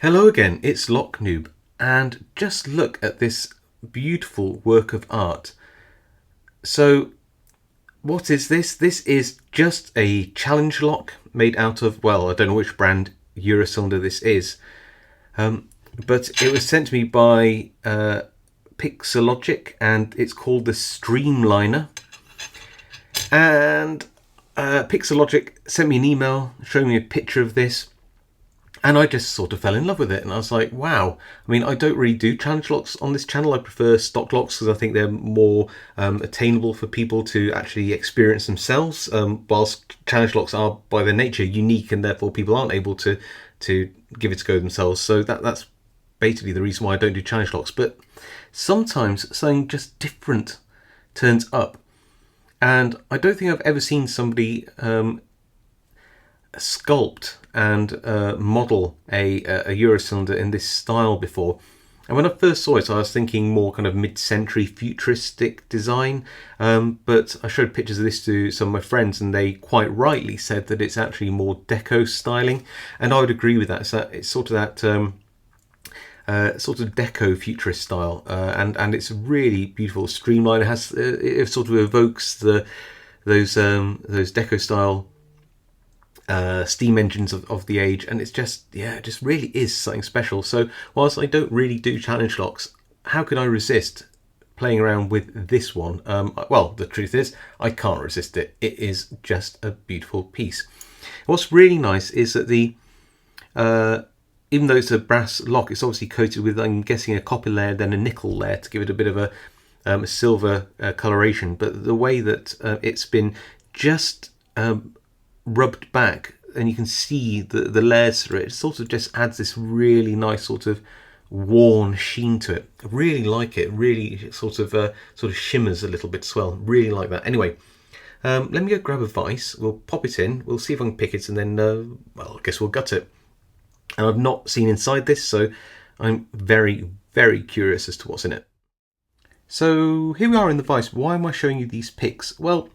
Hello again, it's Noob, and just look at this beautiful work of art. So, what is this? This is just a challenge lock made out of, well, I don't know which brand Eurocylinder this is, but it was sent to me by Picksologic, and it's called the Streamliner. And Picksologic sent me an email showing me a picture of this. And I just sort of fell in love with it, and I was like, wow. I mean, I don't really do challenge locks on this channel. I prefer stock locks because I think they're more attainable for people to actually experience themselves, whilst challenge locks are by their nature unique, and therefore people aren't able to give it a go themselves. So that's basically the reason why I don't do challenge locks. But sometimes something just different turns up, and I don't think I've ever seen somebody sculpt and model a Eurocylinder in this style before. And when I first saw it, I was thinking more kind of mid-century futuristic design. But I showed pictures of this to some of my friends, and they quite rightly said that it's actually more deco styling. And I would agree with that. It's sort of that sort of deco futurist style, and it's really beautiful. Streamliner has it sort of evokes those deco style steam engines of the age, and it's just, yeah, it just really is something special. So whilst I don't really do challenge locks, how could I resist playing around with this one? Well, the truth is I can't resist it. It is just a beautiful piece. What's really nice is that the even though it's a brass lock, it's obviously coated with, I'm guessing, a copper layer, then a nickel layer to give it a bit of a silver coloration. But the way that it's been just rubbed back, and you can see the layers through it, it sort of just adds this really nice sort of worn sheen to it. I really like it. Really sort of shimmers a little bit as well. Really like that. Anyway, let me go grab a vise. We'll pop it in. We'll see if I can pick it, and then well, I guess we'll gut it. And I've not seen inside this, so I'm very, very curious as to what's in it. So here we are in the vise. Why am I showing you these picks? Well,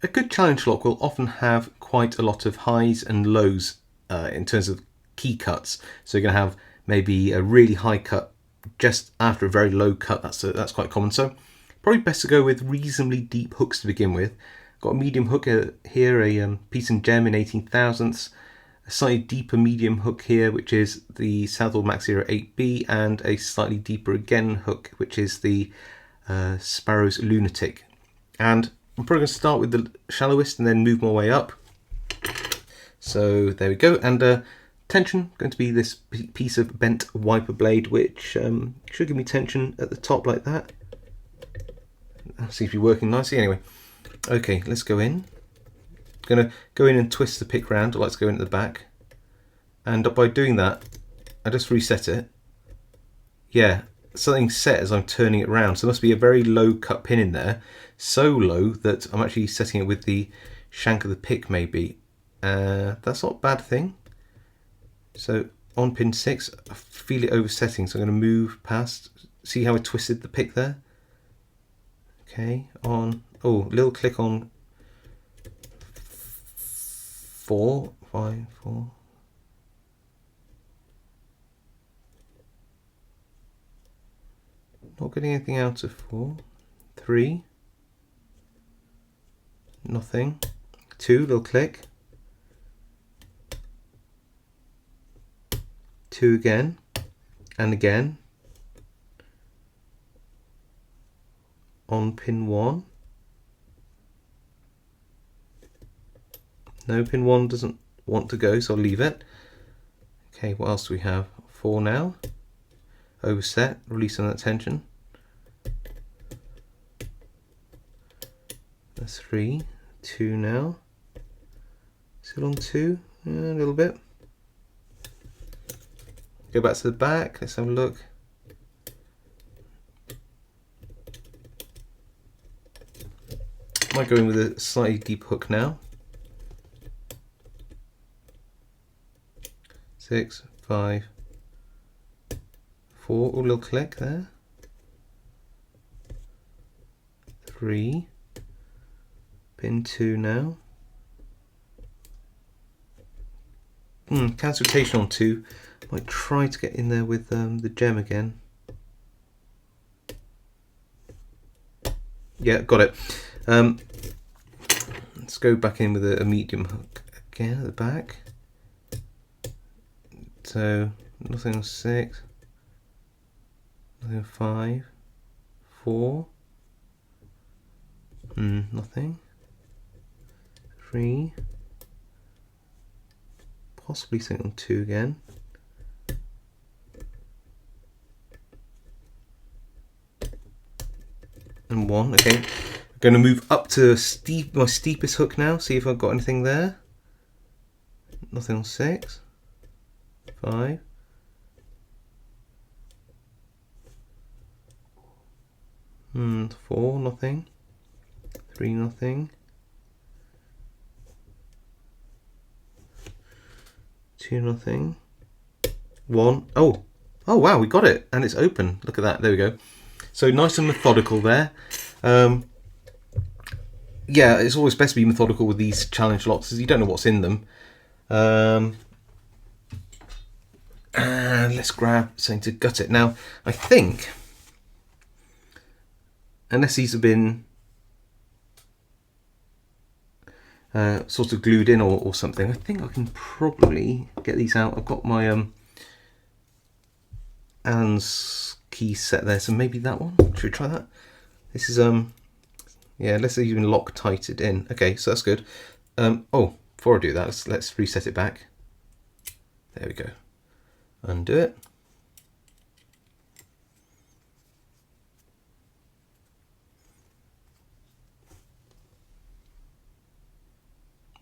a good challenge lock will often have quite a lot of highs and lows in terms of key cuts. So you're going to have maybe a really high cut just after a very low cut. That's quite common. So probably best to go with reasonably deep hooks to begin with. Got a medium hook here, a piece and gem in 18 thousandths. A slightly deeper medium hook here, which is the Southall Max 08B, and a slightly deeper again hook, which is the Sparrow's Lunatic. And I'm probably going to start with the shallowest and then move my way up. So there we go. And tension, going to be this piece of bent wiper blade, which should give me tension at the top like that. That seems to be working nicely. Anyway, okay, let's go in. Going to go in and twist the pick round. I like to go in at the back. And by doing that, I just reset it. Yeah, something's set as I'm turning it round. So there must be a very low cut pin in there. So low that I'm actually setting it with the shank of the pick maybe. That's not a bad thing. So on pin 6, I feel it oversetting. So I'm going to move past. See how I twisted the pick there? Okay, on, oh, little click on 4, 5, 4. Not getting anything out of 4. 3. Nothing. 2, little click. 2 again. And again. On pin 1. No, pin 1 doesn't want to go, so I'll leave it. Okay, what else do we have? 4 now. Overset, releasing that tension. 3, 2 now. Still on 2, yeah, a little bit. Go back to the back, let's have a look. Am I going with a slightly deep hook now? 6, 5, 4, a little click there. 3, pin 2 now. Cancel rotation on 2. Might try to get in there with the gem again. Yeah, got it. Let's go back in with a medium hook again at the back. So nothing on 6, nothing on 5, 4, nothing, 3, possibly something on 2 again. And 1, okay. I'm going to move up to my steepest hook now, see if I've got anything there. Nothing on 6, 5. 4, nothing. 3, nothing. 2, nothing. 1. Oh wow, we got it, and it's open. Look at that. There we go. So nice and methodical there. Yeah, it's always best to be methodical with these challenge locks, because you don't know what's in them. And let's grab something to gut it. Now, I think, unless these have been sort of glued in or something, I think I can probably get these out. I've got my Allen's key set there, so maybe that one. Should we try that? This is yeah, let's say even Loctite it in. Okay, so that's good. Oh, before I do that, let's reset it back. There we go. Undo it.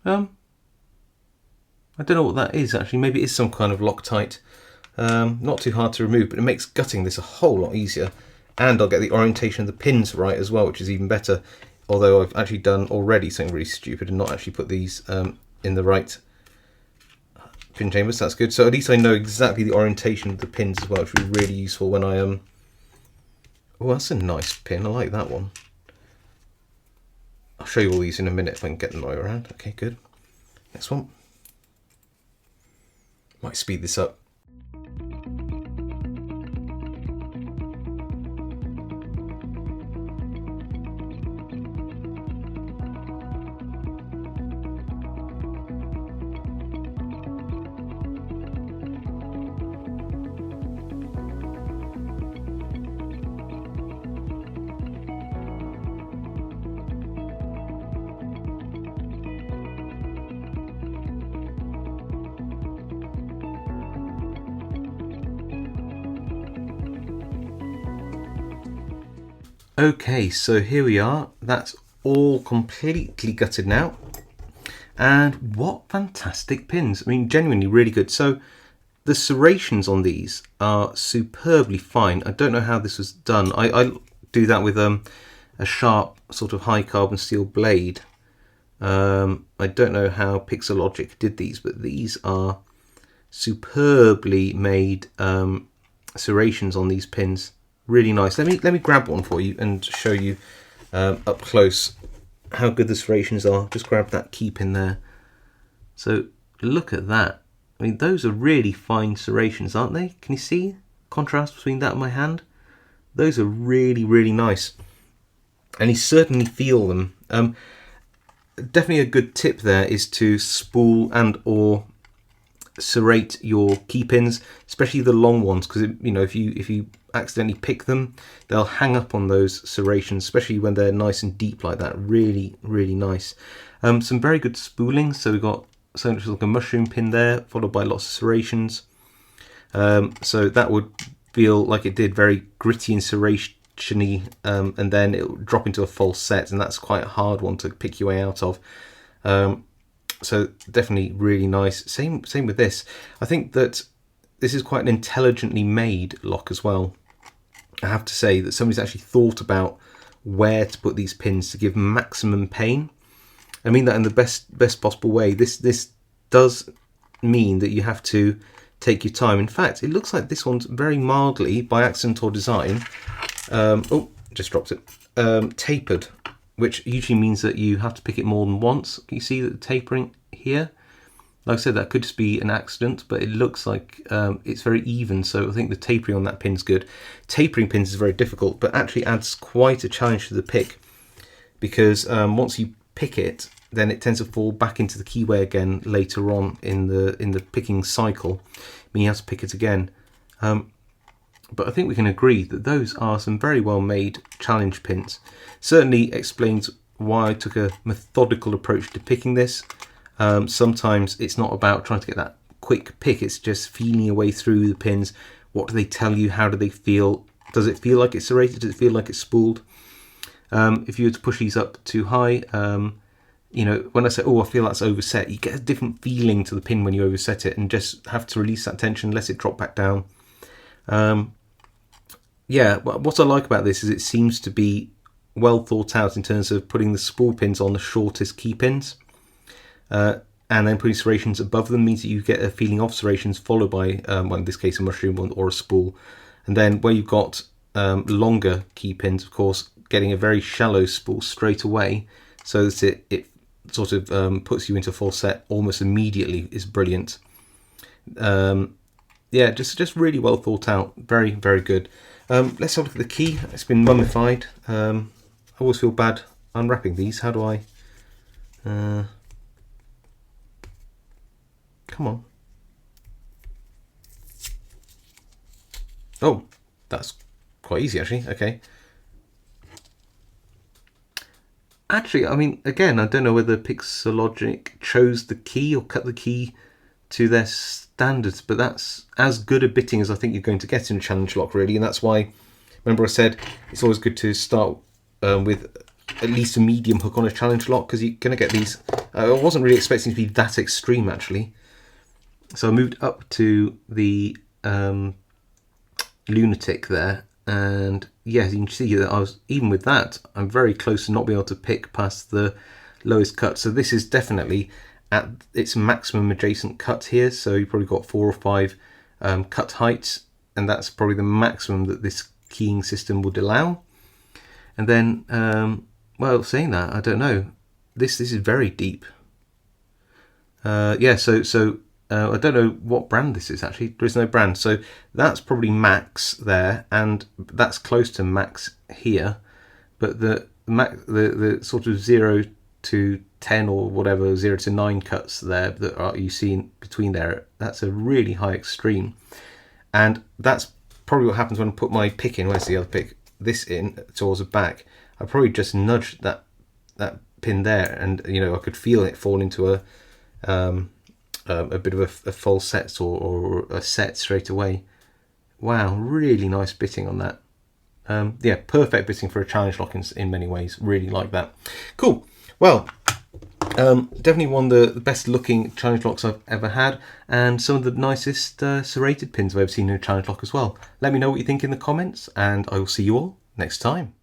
I don't know what that is actually. Maybe it is some kind of Loctite. Not too hard to remove, but it makes gutting this a whole lot easier. And I'll get the orientation of the pins right as well, which is even better. Although I've actually done already something really stupid and not actually put these in the right pin chambers. That's good. So at least I know exactly the orientation of the pins as well, which will be really useful when I oh, that's a nice pin. I like that one. I'll show you all these in a minute if I can get them right around. Okay, good. Next one. Might speed this up. Okay, so here we are. That's all completely gutted now. And what fantastic pins. I mean, genuinely really good. So the serrations on these are superbly fine. I don't know how this was done. I do that with a sharp sort of high carbon steel blade. I don't know how Picksologic did these, but these are superbly made serrations on these pins. Really nice. Let me grab one for you and show you up close how good the serrations are. Just grab that key pin there. So look at that. I mean, those are really fine serrations, aren't they? Can you see contrast between that and my hand? Those are really, really nice. And you certainly feel them. Definitely a good tip there is to spool and or serrate your key pins, especially the long ones, because you know if you accidentally pick them, they'll hang up on those serrations, especially when they're nice and deep like that. Really, really nice. Some very good spooling. So we've got something which is like a mushroom pin there, followed by lots of serrations. So that would feel like it did very gritty and serration-y, and then it will drop into a false set, and that's quite a hard one to pick your way out of. So definitely really nice. Same with this. I think that this is quite an intelligently made lock as well. I have to say that somebody's actually thought about where to put these pins to give maximum pain. I mean that in the best possible way. This does mean that you have to take your time. In fact, it looks like this one's very mildly, by accident or design, oh, just dropped it, tapered, which usually means that you have to pick it more than once. Can you see the tapering here? Like I said, that could just be an accident, but it looks like it's very even, so I think the tapering on that pin's good. Tapering pins is very difficult, but actually adds quite a challenge to the pick, because once you pick it, then it tends to fall back into the keyway again later on in the picking cycle, meaning you have to pick it again. But I think we can agree that those are some very well made challenge pins. Certainly explains why I took a methodical approach to picking this. Sometimes it's not about trying to get that quick pick, it's just feeling your way through the pins. What do they tell you? How do they feel? Does it feel like it's serrated? Does it feel like it's spooled? If you were to push these up too high, you know, when I say, oh, I feel that's overset, you get a different feeling to the pin when you overset it, and just have to release that tension, let it drop back down. Yeah, what I like about this is it seems to be well thought out in terms of putting the spool pins on the shortest key pins, and then putting serrations above them means that you get a feeling of serrations followed by, well, in this case, a mushroom or a spool. And then where you've got longer key pins, of course, getting a very shallow spool straight away, so that it sort of puts you into full set almost immediately is brilliant. Yeah, just really well thought out. Very, very good. Let's have a look at the key. It's been mummified. I always feel bad unwrapping these. How do I... come on. Oh, that's quite easy actually. Okay. Actually, I mean, again, I don't know whether Picksologic chose the key or cut the key to their standards, but that's as good a bitting as I think you're going to get in a challenge lock, really. And that's why, remember I said it's always good to start with at least a medium hook on a challenge lock, because you're going to get these. I wasn't really expecting to be that extreme, actually. So I moved up to the lunatic there, and yes, you can see that I was, even with that, I'm very close to not being able to pick past the lowest cut. So this is definitely at its maximum adjacent cut here, so you've probably got 4 or 5 cut heights, and that's probably the maximum that this keying system would allow. And then, well, saying that, I don't know, this is very deep. Yeah, so I don't know what brand this is actually. There is no brand, so that's probably max there, and that's close to max here. But the sort of 0 to 10 or whatever, 0 to 9 cuts there that you see in between there, that's a really high extreme, and that's probably what happens when I put my pick in. Where's the other pick? This in towards the back. I probably just nudged that pin there, and you know, I could feel it fall into a bit of a false set or a set straight away. Wow, really nice bitting on that. Yeah, perfect bitting for a challenge lock in many ways. Really like that. Cool. Well, definitely one of the best looking challenge locks I've ever had, and some of the nicest serrated pins I've ever seen in a challenge lock as well. Let me know what you think in the comments, and I will see you all next time.